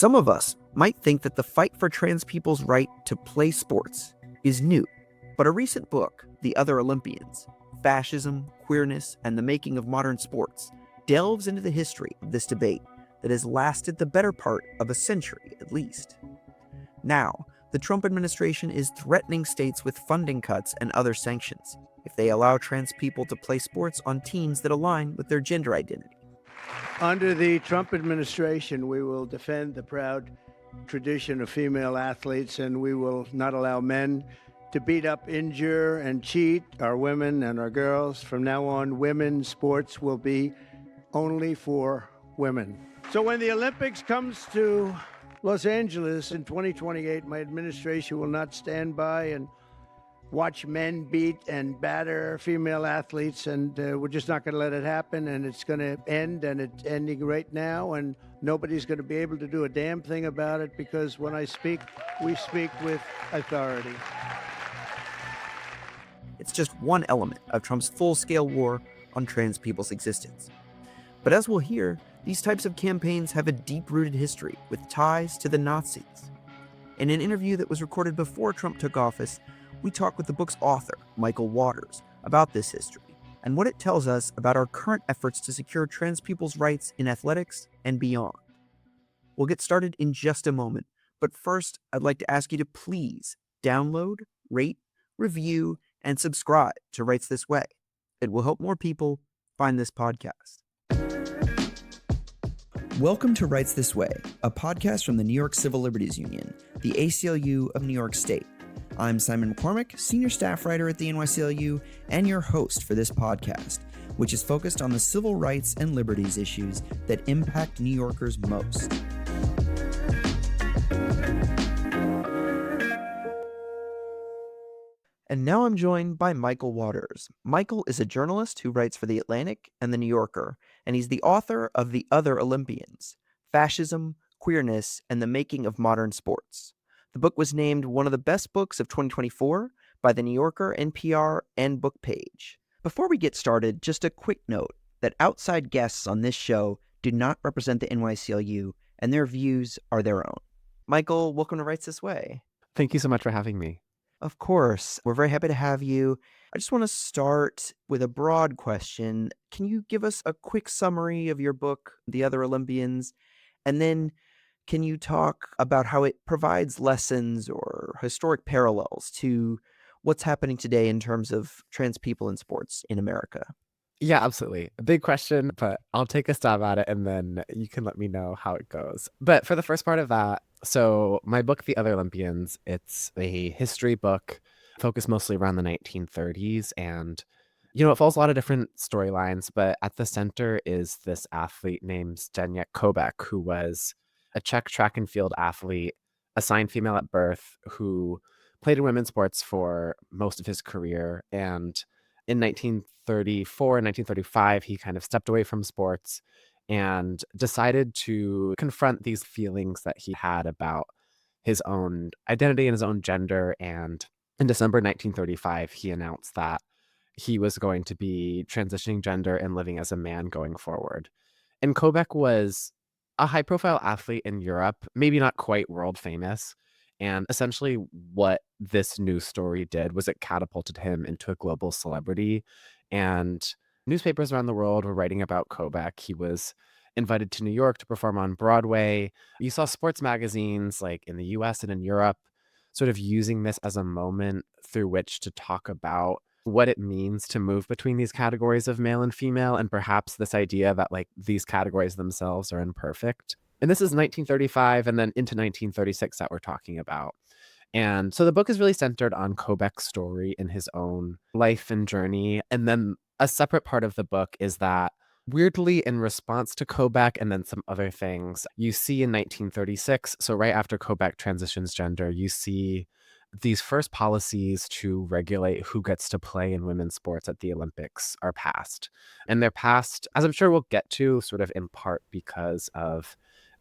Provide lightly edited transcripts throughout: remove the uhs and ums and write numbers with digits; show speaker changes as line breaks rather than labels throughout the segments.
Some of us might think that the fight for trans people's right to play sports is new, but a recent book, The Other Olympians, Fascism, Queerness, and the Making of Modern Sports, delves into the history of this debate that has lasted the better part of a century at least. Now, the Trump administration is threatening states with funding cuts and other sanctions if they allow trans people to play sports on teams that align with their gender identity.
Under the Trump administration, we will defend the proud tradition of female athletes, and we will not allow men to beat up, injure, and cheat our women and our girls. From now on, women's sports will be only for women. So when the Olympics comes to Los Angeles in 2028, my administration will not stand by and watch men beat and batter female athletes, and we're just not going to let it happen, and it's going to end, and it's ending right now, and nobody's going to be able to do a damn thing about it, because when I speak, we speak with authority.
It's just one element of Trump's full-scale war on trans people's existence. But as we'll hear, these types of campaigns have a deep-rooted history with ties to the Nazis. In an interview that was recorded before Trump took office, we talk with the book's author, Michael Waters, about this history and what it tells us about our current efforts to secure trans people's rights in athletics and beyond. We'll get started in just a moment, but first, I'd like to ask you to please download, rate, review, and subscribe to Rights This Way. It will help more people find this podcast. Welcome to Rights This Way, a podcast from the New York Civil Liberties Union, the ACLU of New York State. I'm Simon McCormick, senior staff writer at the NYCLU, and your host for this podcast, which is focused on the civil rights and liberties issues that impact New Yorkers most. And now I'm joined by Michael Waters. Michael is a journalist who writes for The Atlantic and The New Yorker, and he's the author of The Other Olympians, Fascism, Queerness, and the Making of Modern Sports. The book was named one of the best books of 2024 by The New Yorker, NPR, and Book Page. Before we get started, just a quick note that outside guests on this show do not represent the NYCLU, and their views are their own. Michael, welcome to Rights This Way.
Thank you so much for having me.
Of course. We're very happy to have you. I just want to start with a broad question. Can you give us a quick summary of your book, The Other Olympians? And then can you talk about how it provides lessons or historic parallels to what's happening today in terms of trans people in sports in America?
Yeah, absolutely. A big question, but I'll take a stab at it and then you can let me know how it goes. But for the first part of that, so my book, The Other Olympians, it's a history book focused mostly around the 1930s. And, it follows a lot of different storylines, but at the center is this athlete named Zdeněk Koubek, who was a Czech track and field athlete, assigned female at birth, who played in women's sports for most of his career. And in 1934 and 1935, he kind of stepped away from sports and decided to confront these feelings that he had about his own identity and his own gender. And in December 1935, he announced that he was going to be transitioning gender and living as a man going forward. And Koubek was a high-profile athlete in Europe, maybe not quite world famous. And essentially what this news story did was it catapulted him into a global celebrity. And newspapers around the world were writing about Koubek. He was invited to New York to perform on Broadway. You saw sports magazines like in the US and in Europe sort of using this as a moment through which to talk about what it means to move between these categories of male and female, and perhaps this idea that like these categories themselves are imperfect. And this is 1935 and then into 1936 that we're talking about. And so the book is really centered on Koubek's story in his own life and journey. And then a separate part of the book is that weirdly in response to Koubek and then some other things, you see in 1936, so right after Koubek transitions gender, you see these first policies to regulate who gets to play in women's sports at the Olympics are passed. And they're passed, as I'm sure we'll get to, sort of in part because of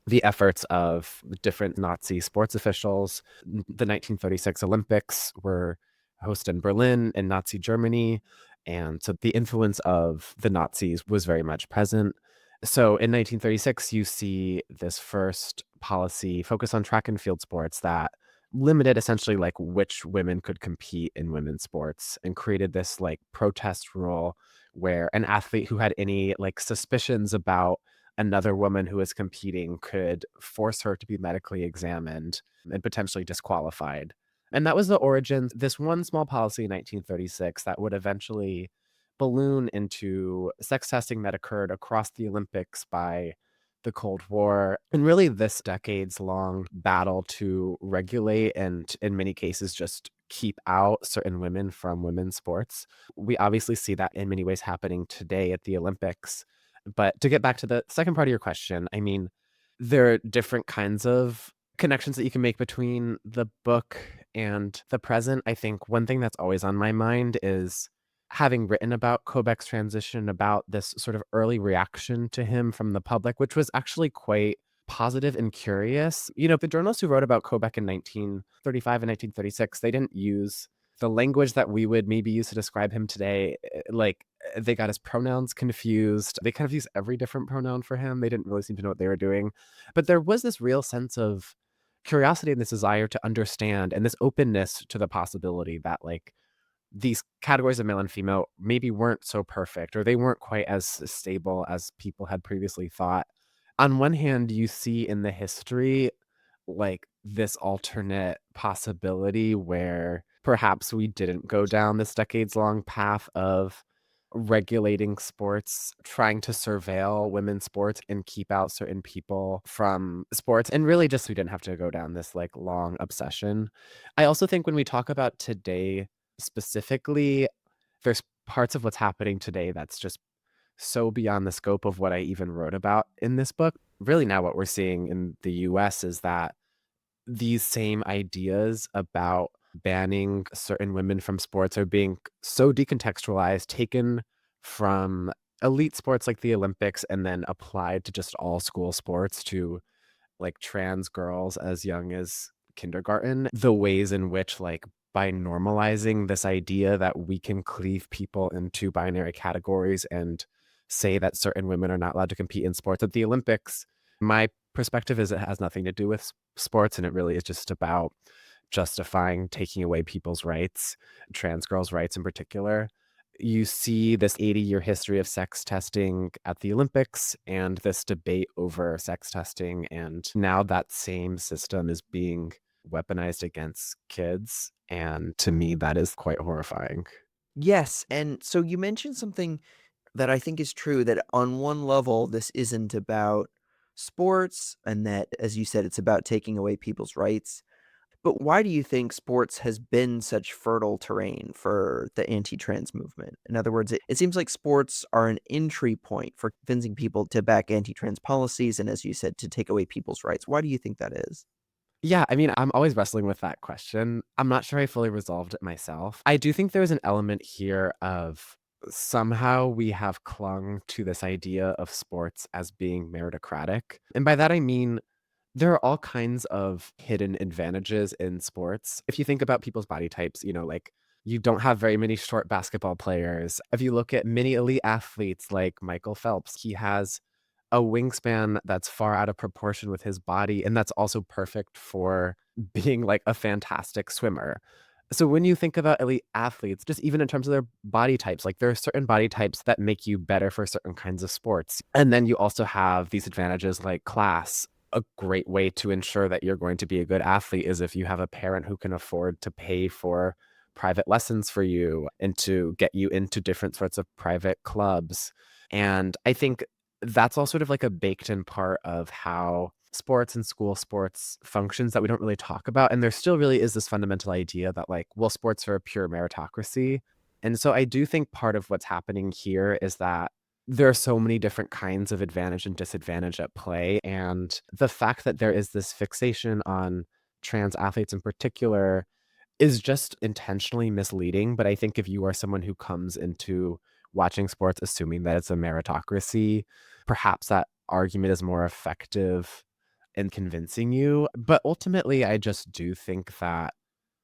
the efforts of different Nazi sports officials. The 1936 Olympics were hosted in Berlin in Nazi Germany. And so the influence of the Nazis was very much present. So in 1936, you see this first policy focused on track and field sports that limited essentially like which women could compete in women's sports and created this like protest rule where an athlete who had any like suspicions about another woman who was competing could force her to be medically examined and potentially disqualified. And that was the origin. This one small policy in 1936 that would eventually balloon into sex testing that occurred across the Olympics by the Cold War, and really this decades long battle to regulate and, in many cases, just keep out certain women from women's sports. We obviously see that in many ways happening today at the Olympics. But to get back to the second part of your question, I mean, there are different kinds of connections that you can make between the book and the present. I think one thing that's always on my mind is having written about Kobek's transition, about this sort of early reaction to him from the public, which was actually quite positive and curious. You know, the journalists who wrote about Kobek in 1935 and 1936, they didn't use the language that we would maybe use to describe him today. Like, they got his pronouns confused. They kind of used every different pronoun for him. They didn't really seem to know what they were doing. But there was this real sense of curiosity and this desire to understand and this openness to the possibility that, like, these categories of male and female maybe weren't so perfect or they weren't quite as stable as people had previously thought. On one hand, you see in the history like this alternate possibility where perhaps we didn't go down this decades long path of regulating sports, trying to surveil women's sports and keep out certain people from sports. And really just we didn't have to go down this like long obsession. I also think when we talk about today specifically, there's parts of what's happening today that's just so beyond the scope of what I even wrote about in this book. Really now what we're seeing in the US is that these same ideas about banning certain women from sports are being so decontextualized, taken from elite sports like the Olympics and then applied to just all school sports, to like trans girls as young as kindergarten. The ways in which, like, by normalizing this idea that we can cleave people into binary categories and say that certain women are not allowed to compete in sports at the Olympics, my perspective is it has nothing to do with sports, and it really is just about justifying taking away people's rights, trans girls' rights in particular. You see this 80-year history of sex testing at the Olympics and this debate over sex testing, and now that same system is being weaponized against kids, and to me, that is quite horrifying.
Yes, and so you mentioned something that I think is true, that on one level, this isn't about sports, and that, as you said, it's about taking away people's rights. But why do you think sports has been such fertile terrain for the anti-trans movement? In other words, it seems like sports are an entry point for convincing people to back anti-trans policies and, as you said, to take away people's rights. Why do you think that is?
Yeah, I mean, I'm always wrestling with that question. I'm not sure I fully resolved it myself. I do think there's an element here of somehow we have clung to this idea of sports as being meritocratic. And by that, I mean, there are all kinds of hidden advantages in sports. If you think about people's body types, you know, like you don't have very many short basketball players. If you look at many elite athletes like Michael Phelps, he has a wingspan that's far out of proportion with his body, and that's also perfect for being like a fantastic swimmer. So when you think about elite athletes, just even in terms of their body types, like there are certain body types that make you better for certain kinds of sports. And then you also have these advantages like class. A great way to ensure that you're going to be a good athlete is if you have a parent who can afford to pay for private lessons for you and to get you into different sorts of private clubs. And I think that's all sort of like a baked in part of how sports and school sports functions that we don't really talk about. And there still really is this fundamental idea that, like, well, sports are a pure meritocracy. And so I do think part of what's happening here is that there are so many different kinds of advantage and disadvantage at play. And the fact that there is this fixation on trans athletes in particular is just intentionally misleading. But I think if you are someone who comes into watching sports assuming that it's a meritocracy, perhaps that argument is more effective in convincing you. But ultimately, I just do think that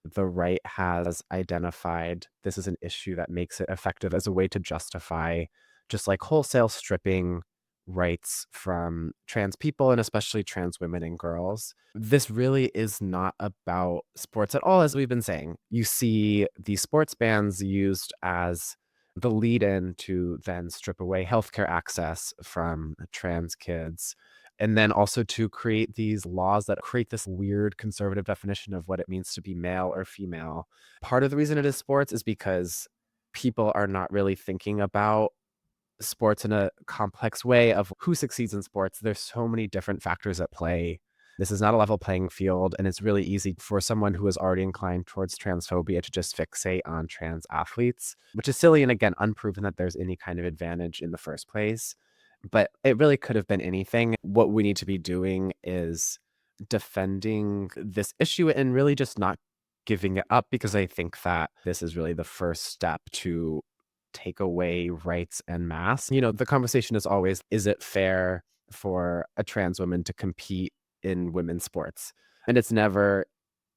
the right has identified this as an issue that makes it effective as a way to justify just like wholesale stripping rights from trans people and especially trans women and girls. This really is not about sports at all, as we've been saying. You see these sports bans used as the lead in to then strip away healthcare access from trans kids. And then also to create these laws that create this weird conservative definition of what it means to be male or female. Part of the reason it is sports is because people are not really thinking about sports in a complex way of who succeeds in sports. There's so many different factors at play. This is not a level playing field, and it's really easy for someone who is already inclined towards transphobia to just fixate on trans athletes, which is silly and again unproven that there's any kind of advantage in the first place. But it really could have been anything. What we need to be doing is defending this issue and really just not giving it up, because I think that this is really the first step to take away rights en masse. The conversation is always, is it fair for a trans woman to compete in women's sports? And it's never,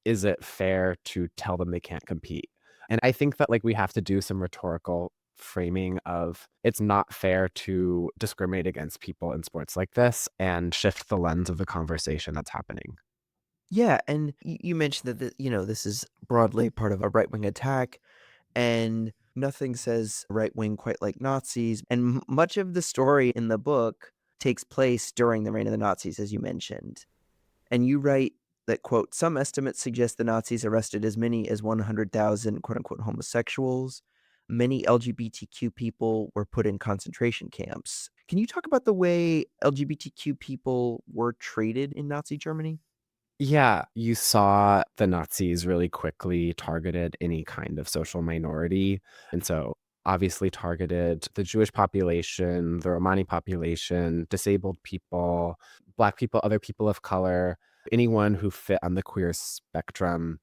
is it fair to tell them they can't compete? And I think that we have to do some rhetorical framing of it's not fair to discriminate against people in sports like this and shift the lens of the conversation that's happening.
Yeah, and you mentioned that this is broadly part of a right-wing attack, and nothing says right-wing quite like Nazis. And much of the story in the book takes place during the reign of the Nazis, as you mentioned. And you write that, quote, some estimates suggest the Nazis arrested as many as 100,000 quote unquote homosexuals. Many LGBTQ people were put in concentration camps. Can you talk about the way LGBTQ people were treated in Nazi Germany?
Yeah, you saw the Nazis really quickly targeted any kind of social minority. And so obviously targeted the Jewish population, the Romani population, disabled people, Black people, other people of color, anyone who fit on the queer spectrum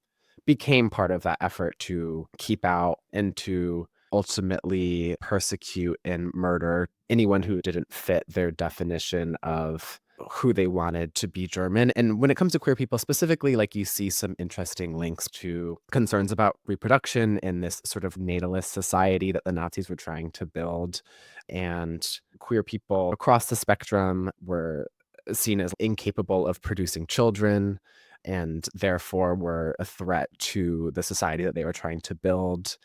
became part of that effort to keep out and to ultimately persecute and murder anyone who didn't fit their definition of who they wanted to be German. And when it comes to queer people specifically, you see some interesting links to concerns about reproduction in this sort of natalist society that the Nazis were trying to build. And queer people across the spectrum were seen as incapable of producing children and therefore were a threat to the society that they were trying to build.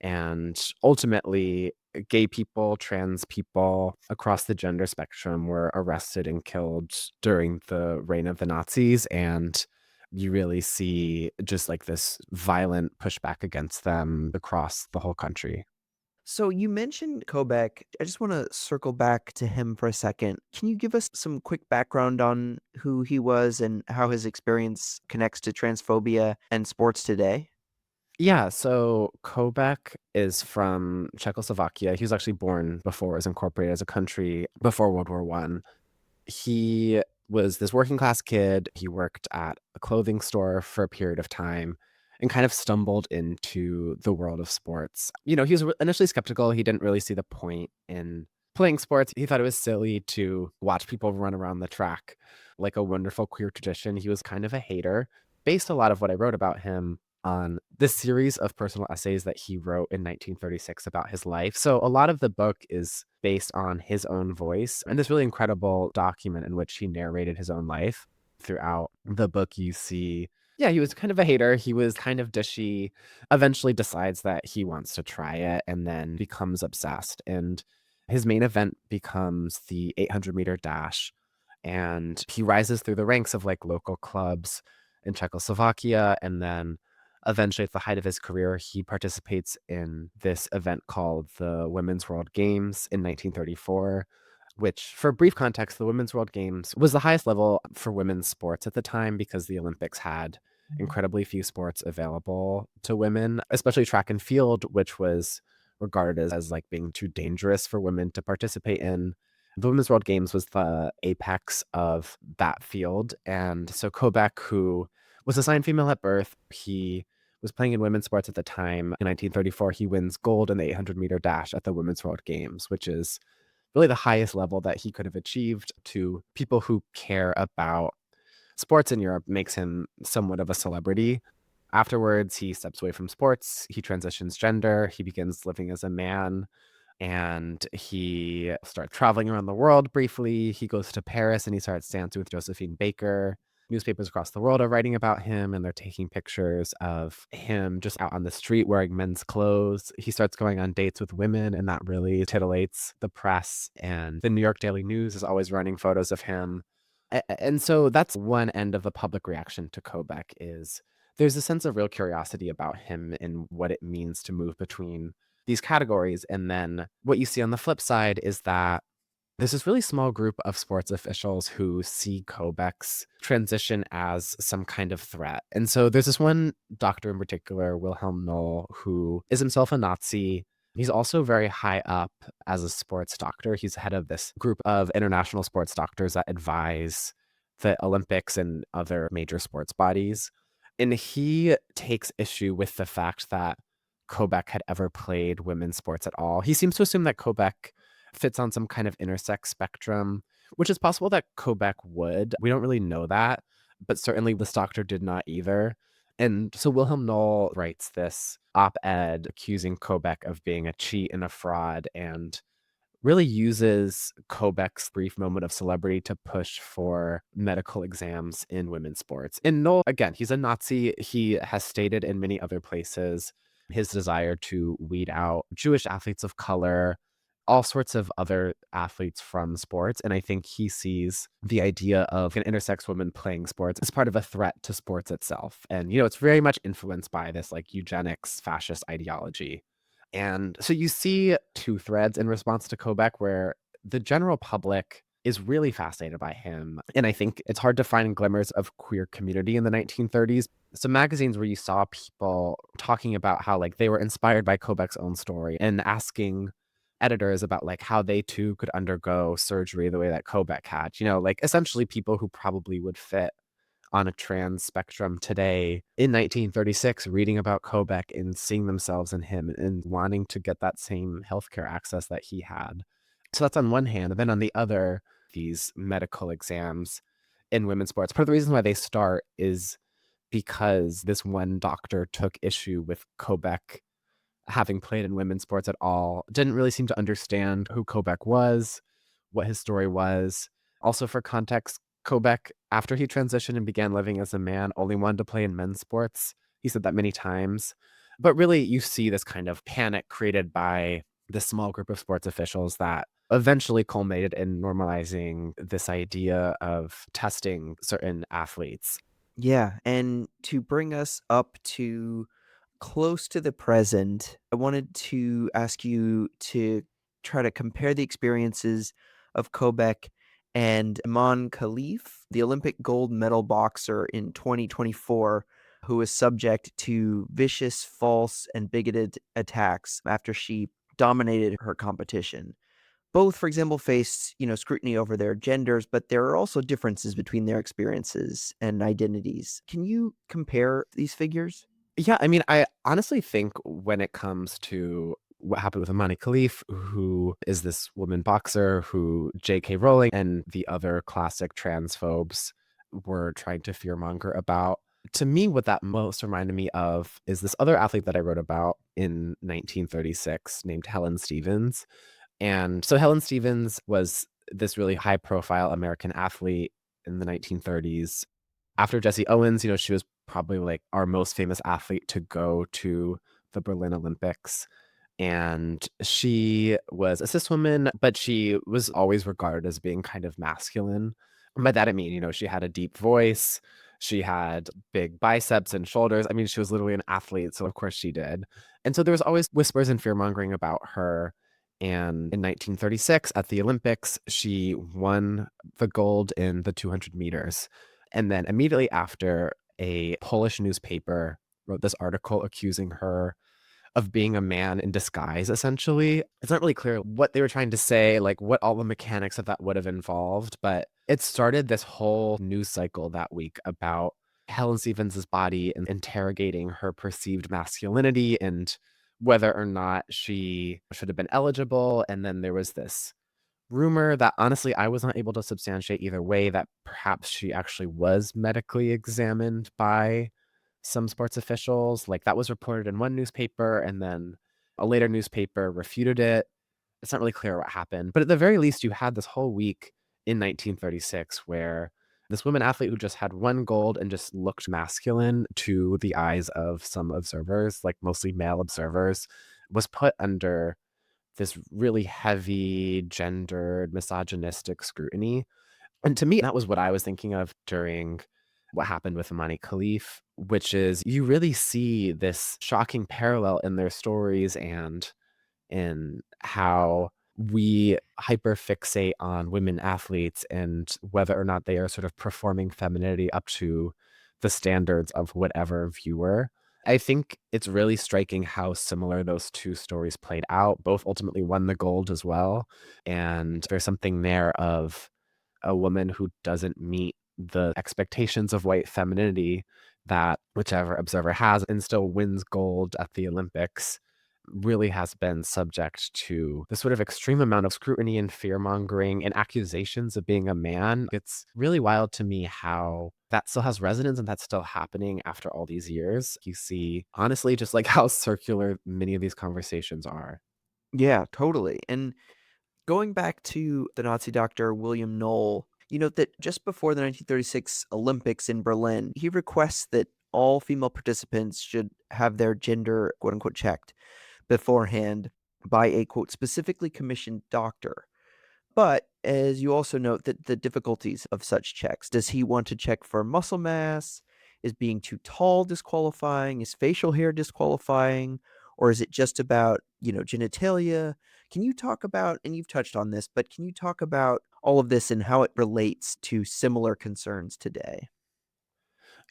And ultimately, gay people, trans people across the gender spectrum were arrested and killed during the reign of the Nazis. And you really see just this violent pushback against them across the whole country.
So you mentioned Kobek. I just want to circle back to him for a second. Can you give us some quick background on who he was and how his experience connects to transphobia and sports today?
Yeah, so Kobek is from Czechoslovakia. He was actually born before it was incorporated as a country before World War One. He was this working class kid. He worked at a clothing store for a period of time and kind of stumbled into the world of sports. He was initially skeptical. He didn't really see the point in playing sports. He thought it was silly to watch people run around the track like a wonderful queer tradition. He was kind of a hater. Based a lot of what I wrote about him on this series of personal essays that he wrote in 1936 about his life. So a lot of the book is based on his own voice and this really incredible document in which he narrated his own life. Throughout the book, you see, yeah, he was kind of a hater. He was kind of dishy, eventually decides that he wants to try it and then becomes obsessed. And his main event becomes the 800-meter dash. And he rises through the ranks of local clubs in Czechoslovakia. And then eventually, at the height of his career, he participates in this event called the Women's World Games in 1934, which, for brief context, the Women's World Games was the highest level for women's sports at the time because the Olympics had incredibly few sports available to women, especially track and field, which was regarded as being too dangerous for women to participate in. The Women's World Games was the apex of that field. And so Kobek, who was assigned female at birth, he was playing in women's sports at the time. In 1934, he wins gold in the 800-meter dash at the Women's World Games, which is really the highest level that he could have achieved. To people who care about sports in Europe, makes him somewhat of a celebrity. Afterwards, he steps away from sports. He transitions gender. He begins living as a man. and he starts traveling around the world briefly. He goes to Paris and he starts dancing with Josephine Baker. Newspapers across the world are writing about him and they're taking pictures of him just out on the street wearing men's clothes. He starts going on dates with women, and that really titillates the press. And the New York Daily News is always running photos of him. And so that's one end of the public reaction to Kobach is there's a sense of real curiosity about him and what it means to move between these categories. And then what you see on the flip side is that there's this really small group of sports officials who see Kobach's transition as some kind of threat. And so there's this one doctor in particular, Wilhelm Noll, who is himself a Nazi. He's also very high up as a sports doctor. He's head of this group of international sports doctors that advise the Olympics and other major sports bodies. And he takes issue with the fact that Kobach had ever played women's sports at all. He seems to assume that Kobach fits on some kind of intersex spectrum, which is possible that Kobach would. We don't really know that, but certainly this doctor did not either. And so Wilhelm Noll writes this op-ed accusing Kobach of being a cheat and a fraud, and really uses Kobach's brief moment of celebrity to push for medical exams in women's sports. And Noll, again, he's a Nazi. He has stated in many other places his desire to weed out Jewish athletes of color, all sorts of other athletes from sports. And I think he sees the idea of an intersex woman playing sports as part of a threat to sports itself. And, it's very much influenced by this like eugenics fascist ideology. And so you see two threads in response to Kobach where the general public is really fascinated by him. And I think it's hard to find glimmers of queer community in the 1930s. So magazines where you saw people talking about how like they were inspired by Kobach's own story and asking editors about like how they too could undergo surgery the way that Kobach had, like essentially people who probably would fit on a trans spectrum today in 1936 reading about Kobach and seeing themselves in him and wanting to get that same healthcare access that he had. So that's on one hand. And then on the other, these medical exams in women's sports. Part of the reason why they start is because this one doctor took issue with Kobach having played in women's sports at all, didn't really seem to understand who Kobach was, what his story was. Also, for context, Kobach, after he transitioned and began living as a man, only wanted to play in men's sports. He said that many times. But really, you see this kind of panic created by this small group of sports officials that eventually culminated in normalizing this idea of testing certain athletes.
Yeah, and to bring us up to close to the present, I wanted to ask you to try to compare the experiences of Kobach and Iman Khalif, the Olympic gold medal boxer in 2024, who was subject to vicious, false, and bigoted attacks after she dominated her competition. Both, for example, faced, scrutiny over their genders, but there are also differences between their experiences and identities. Can you compare these figures?
Yeah, I mean, I honestly think when it comes to what happened with Imani Khalif, who is this woman boxer who J.K. Rowling and the other classic transphobes were trying to fearmonger about. To me, what that most reminded me of is this other athlete that I wrote about in 1936 named Helen Stevens. And so Helen Stevens was this really high profile American athlete in the 1930s. After Jesse Owens, she was probably like our most famous athlete to go to the Berlin Olympics. And she was a cis woman, but she was always regarded as being kind of masculine. And by that I mean, she had a deep voice, she had big biceps and shoulders. I mean, she was literally an athlete, so of course she did. And so there was always whispers and fear mongering about her. And in 1936 at the Olympics, she won the gold in the 200 meters. And then immediately after, a Polish newspaper wrote this article accusing her of being a man in disguise, essentially. It's not really clear what they were trying to say, like what all the mechanics of that would have involved, but it started this whole news cycle that week about Helen Stevens's body and interrogating her perceived masculinity and whether or not she should have been eligible. And then there was this rumor that honestly I was not able to substantiate either way that perhaps she actually was medically examined by some sports officials. Like that was reported in one newspaper and then a later newspaper refuted it. It's not really clear what happened. But at the very least, you had this whole week in 1936 where this woman athlete who just had one gold and just looked masculine to the eyes of some observers, like mostly male observers, was put under this really heavy, gendered, misogynistic scrutiny. And to me, that was what I was thinking of during what happened with Imani Khalif, which is you really see this shocking parallel in their stories and in how we hyperfixate on women athletes and whether or not they are sort of performing femininity up to the standards of whatever viewer. I think it's really striking how similar those two stories played out. Both ultimately won the gold as well. And there's something there of a woman who doesn't meet the expectations of white femininity that whichever observer has and still wins gold at the Olympics really has been subject to the sort of extreme amount of scrutiny and fear mongering and accusations of being a man. It's really wild to me how that still has resonance and that's still happening after all these years. You see, honestly, just like how circular many of these conversations are.
Yeah, totally. And going back to the Nazi doctor William Knoll, you note that just before the 1936 Olympics in Berlin, he requests that all female participants should have their gender, quote unquote, checked beforehand by a, quote, specifically commissioned doctor. But as you also note that the difficulties of such checks, does he want to check for muscle mass? Is being too tall disqualifying? Is facial hair disqualifying? Or is it just about, genitalia? Can you talk about, and you've touched on this, but can you talk about all of this and how it relates to similar concerns today?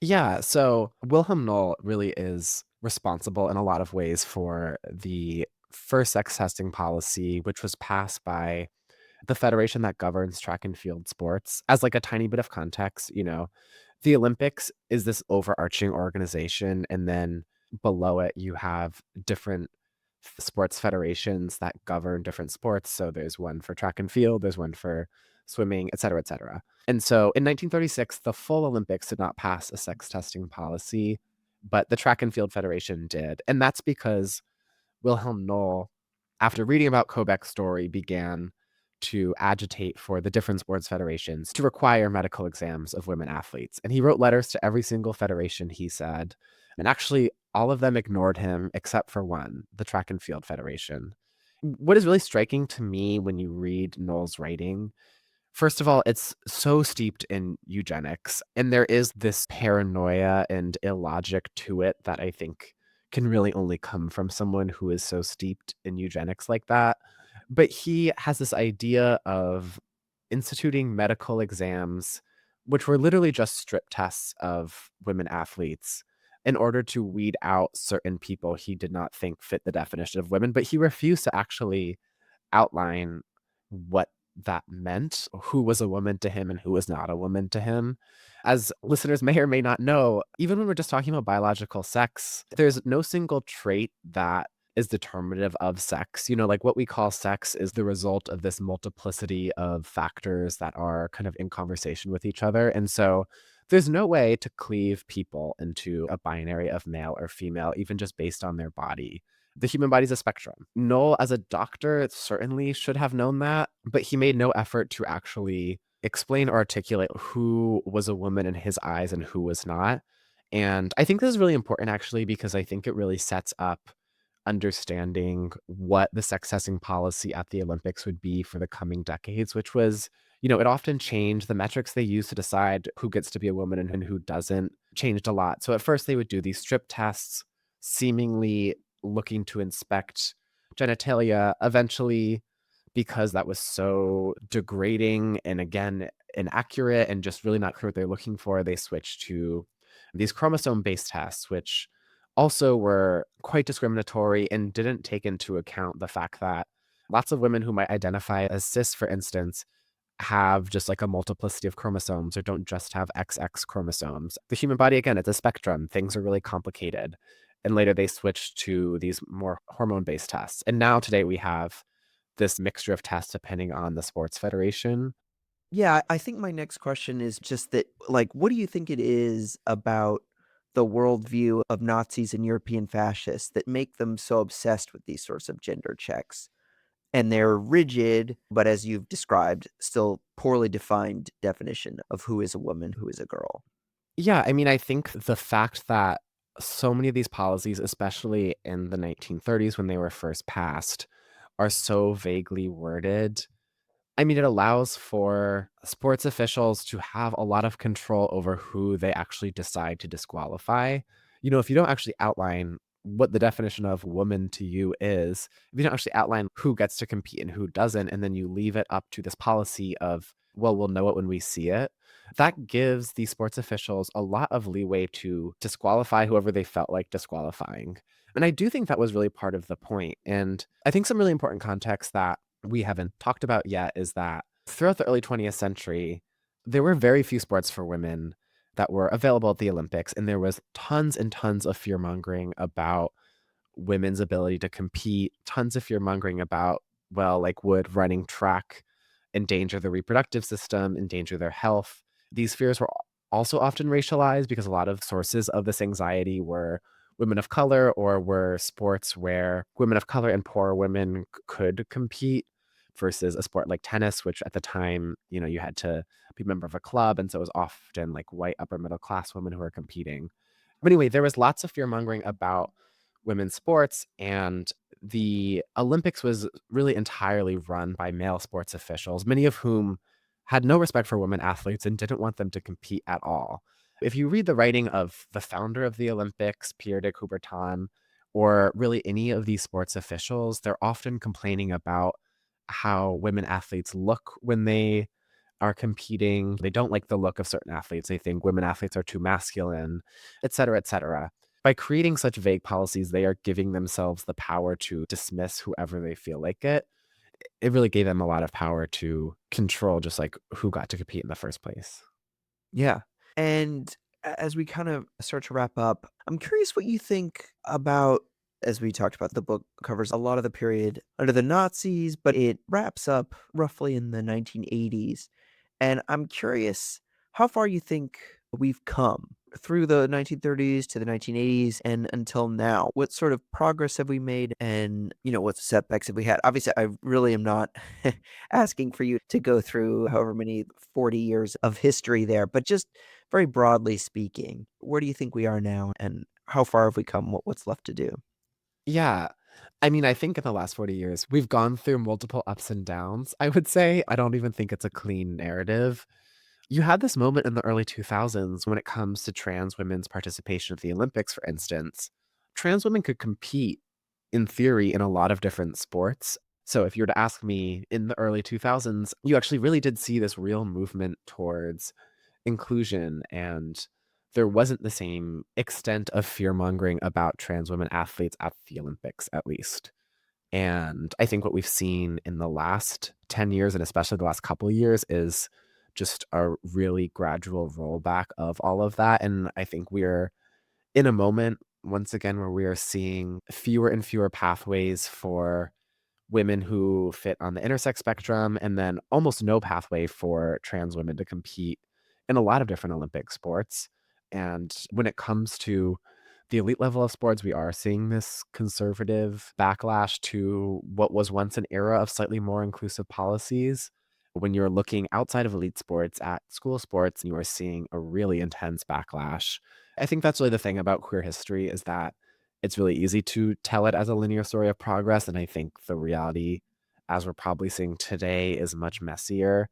Yeah, so Wilhelm Knoll really is responsible in a lot of ways for the first sex testing policy, which was passed by the federation that governs track and field sports. As like a tiny bit of context, the Olympics is this overarching organization, and then below it, you have different sports federations that govern different sports. So there's one for track and field, there's one for swimming, et cetera, et cetera. And so in 1936, the full Olympics did not pass a sex testing policy, but the track and field federation did. And that's because Wilhelm Knoll, after reading about Kobeck's story, began to agitate for the different sports federations to require medical exams of women athletes. And he wrote letters to every single federation, he said. And actually, all of them ignored him except for one, the Track and Field Federation. What is really striking to me when you read Knoll's writing, first of all, it's so steeped in eugenics, and there is this paranoia and illogic to it that I think can really only come from someone who is so steeped in eugenics like that. But he has this idea of instituting medical exams, which were literally just strip tests of women athletes in order to weed out certain people he did not think fit the definition of women. But he refused to actually outline what that meant, who was a woman to him and who was not a woman to him. As listeners may or may not know, even when we're just talking about biological sex, there's no single trait that is determinative of sex. Like what we call sex is the result of this multiplicity of factors that are kind of in conversation with each other. And so there's no way to cleave people into a binary of male or female, even just based on their body. The human body is a spectrum. Noel, as a doctor, certainly should have known that, but he made no effort to actually explain or articulate who was a woman in his eyes and who was not. And I think this is really important, actually, because I think it really sets up understanding what the sex testing policy at the Olympics would be for the coming decades, which was, it often changed. The metrics they used to decide who gets to be a woman and who doesn't changed a lot. So at first they would do these strip tests, seemingly looking to inspect genitalia. Eventually, because that was so degrading and again inaccurate and just really not clear what they're looking for, they switched to these chromosome-based tests, which also were quite discriminatory and didn't take into account the fact that lots of women who might identify as cis, for instance, have just like a multiplicity of chromosomes or don't just have XX chromosomes. The human body, again, it's a spectrum. Things are really complicated. And later they switched to these more hormone-based tests. And now today we have this mixture of tests depending on the sports federation.
Yeah, I think my next question is just that, like, what do you think it is about the worldview of Nazis and European fascists that make them so obsessed with these sorts of gender checks? and their rigid, but as you've described, still poorly defined definition of who is a woman, who is a girl.
Yeah, I mean, I think the fact that so many of these policies, especially in the 1930s when they were first passed, are so vaguely worded. I mean, it allows for sports officials to have a lot of control over who they actually decide to disqualify. If you don't actually outline what the definition of woman to you is, if you don't actually outline who gets to compete and who doesn't, and then you leave it up to this policy of, well, we'll know it when we see it, that gives the sports officials a lot of leeway to disqualify whoever they felt like disqualifying. And I do think that was really part of the point. And I think some really important context that we haven't talked about yet is that throughout the early 20th century, there were very few sports for women that were available at the Olympics, and there was tons and tons of fear mongering about women's ability to compete, tons of fear mongering about, well, like, would running track endanger the reproductive system, endanger their health? These fears were also often racialized because a lot of sources of this anxiety were women of color or were sports where women of color and poor women could compete versus a sport like tennis, which at the time, you had to be a member of a club. And so it was often like white upper middle class women who were competing. But anyway, there was lots of fear mongering about women's sports, and the Olympics was really entirely run by male sports officials, many of whom had no respect for women athletes and didn't want them to compete at all. If you read the writing of the founder of the Olympics, Pierre de Coubertin, or really any of these sports officials, they're often complaining about how women athletes look when they are competing. They don't like the look of certain athletes. They think women athletes are too masculine, et cetera, et cetera. By creating such vague policies, they are giving themselves the power to dismiss whoever they feel like it. It really gave them a lot of power to control just like who got to compete in the first place.
Yeah. And as we kind of start to wrap up, I'm curious what you think about, as we talked about, the book covers a lot of the period under the Nazis, but it wraps up roughly in the 1980s. And I'm curious how far you think we've come through the 1930s to the 1980s and until now. What sort of progress have we made, and what setbacks have we had? Obviously, I really am not asking for you to go through however many 40 years of history there, but just very broadly speaking, where do you think we are now, and how far have we come? What's left to do?
Yeah. I mean, I think in the last 40 years, we've gone through multiple ups and downs, I would say. I don't even think it's a clean narrative. You had this moment in the early 2000s when it comes to trans women's participation at the Olympics, for instance. Trans women could compete, in theory, in a lot of different sports. So if you were to ask me in the early 2000s, you actually really did see this real movement towards inclusion, and there wasn't the same extent of fear mongering about trans women athletes at the Olympics, at least. And I think what we've seen in the last 10 years, and especially the last couple of years, is just a really gradual rollback of all of that. And I think we're in a moment, once again, where we are seeing fewer and fewer pathways for women who fit on the intersex spectrum, and then almost no pathway for trans women to compete in a lot of different Olympic sports. And when it comes to the elite level of sports, we are seeing this conservative backlash to what was once an era of slightly more inclusive policies. When you're looking outside of elite sports at school sports, you are seeing a really intense backlash. I think that's really the thing about queer history, is that it's really easy to tell it as a linear story of progress. And I think the reality, as we're probably seeing today, is much messier.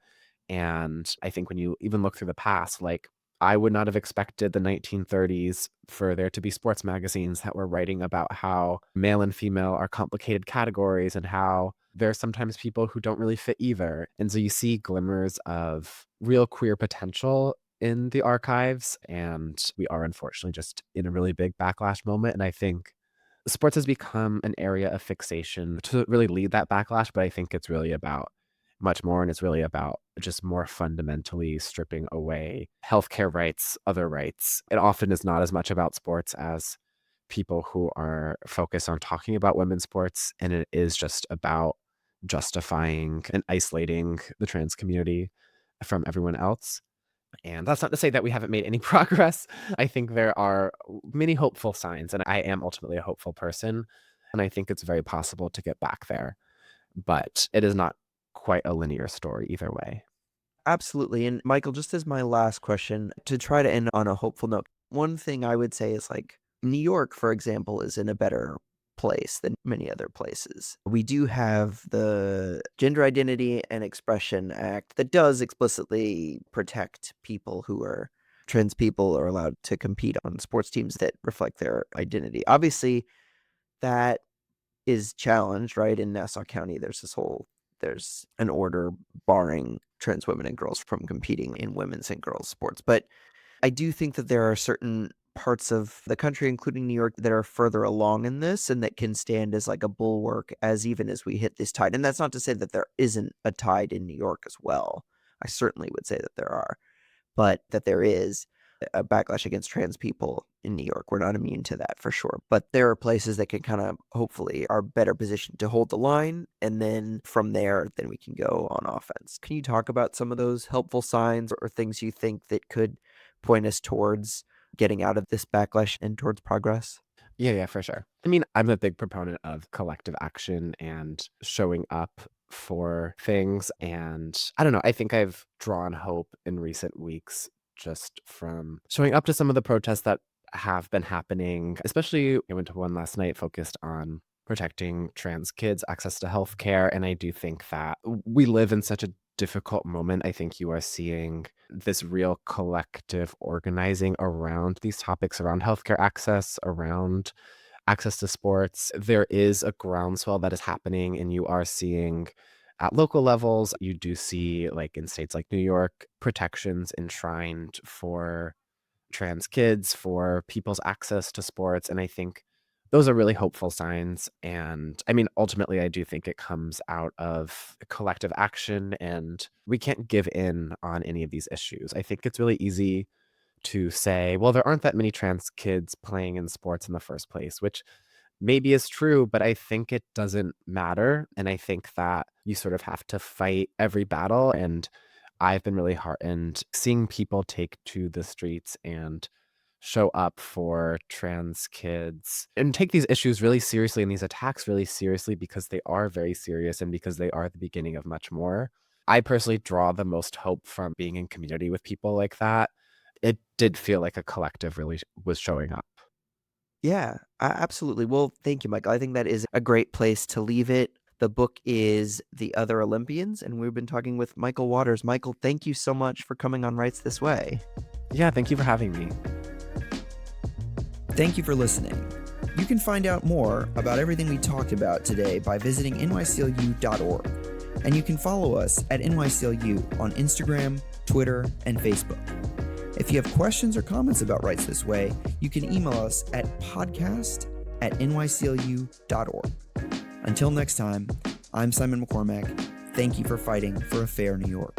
And I think when you even look through the past, like, I would not have expected the 1930s for there to be sports magazines that were writing about how male and female are complicated categories and how there are sometimes people who don't really fit either. And so you see glimmers of real queer potential in the archives, and we are unfortunately just in a really big backlash moment. And I think sports has become an area of fixation to really lead that backlash, but I think it's really about much more, and it's really about just more fundamentally stripping away healthcare rights, other rights. It often is not as much about sports as people who are focused on talking about women's sports, and it is just about justifying and isolating the trans community from everyone else. And that's not to say that we haven't made any progress. I think there are many hopeful signs, and I am ultimately a hopeful person. And I think it's very possible to get back there. but it is not quite a linear story either way.
Absolutely. And Michael, just as my last question, to try to end on a hopeful note, one thing I would say is like New York, for example, is in a better place than many other places. We do have the Gender Identity and Expression Act that does explicitly protect people who are trans people are allowed to compete on sports teams that reflect their identity. Obviously, that is challenged, right? In Nassau County, there's an order barring trans women and girls from competing in women's and girls sports. But I do think that there are certain parts of the country, including New York, that are further along in this and that can stand as like a bulwark as even as we hit this tide. And that's not to say that there isn't a tide in New York as well. I certainly would say that there are, but that there is a backlash against trans people in New York. We're not immune to that for sure. But there are places that can kind of hopefully are better positioned to hold the line. And then from there, then we can go on offense. Can you talk about some of those helpful signs or things you think that could point us towards getting out of this backlash and towards progress?
Yeah, for sure. I mean, I'm a big proponent of collective action and showing up for things. And I don't know, I think I've drawn hope in recent weeks just from showing up to some of the protests that have been happening, especially I went to one last night focused on protecting trans kids' access to healthcare. And I do think that we live in such a difficult moment. I think you are seeing this real collective organizing around these topics, around healthcare access, around access to sports. There is a groundswell that is happening, and you are seeing at local levels, you do see, like in states like New York, protections enshrined for trans kids, for people's access to sports. And I think those are really hopeful signs. And I mean, ultimately, I do think it comes out of collective action, and we can't give in on any of these issues. I think it's really easy to say, well, there aren't that many trans kids playing in sports in the first place, which maybe is true, but I think it doesn't matter. And I think that you sort of have to fight every battle. And I've been really heartened seeing people take to the streets and show up for trans kids and take these issues really seriously and these attacks really seriously, because they are very serious and because they are the beginning of much more. I personally draw the most hope from being in community with people like that. It did feel like a collective really was showing up.
Yeah, absolutely. Well, thank you, Michael. I think that is a great place to leave it. The book is The Other Olympians, and we've been talking with Michael Waters. Michael, thank you so much for coming on Rights This Way.
Yeah, thank you for having me.
Thank you for listening. You can find out more about everything we talked about today by visiting NYCLU.org. And you can follow us at NYCLU on Instagram, Twitter, and Facebook. If you have questions or comments about Rights This Way, you can email us at podcast@nyclu.org. Until next time, I'm Simon McCormack. Thank you for fighting for a fair New York.